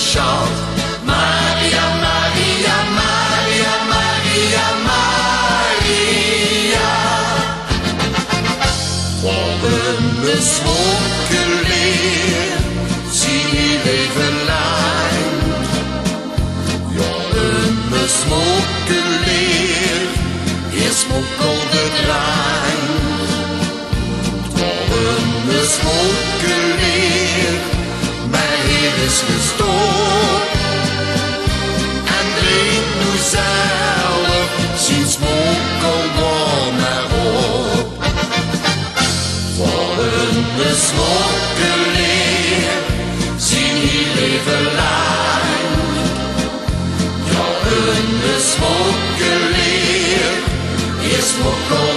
chante Maria, Maria, Maria, Maria, Maria. Volgende smokkelleer, zie die leven lijn. Ja, een smokkelleer, hier smokkelde trein. Volgende smokkelleer, mijn heer is gestoord. En dreef nu zelf, zien smokkelbom erop. Volgende smokkelleer, zien hier leven lijn. Ja, een smokkelleer, is smokkel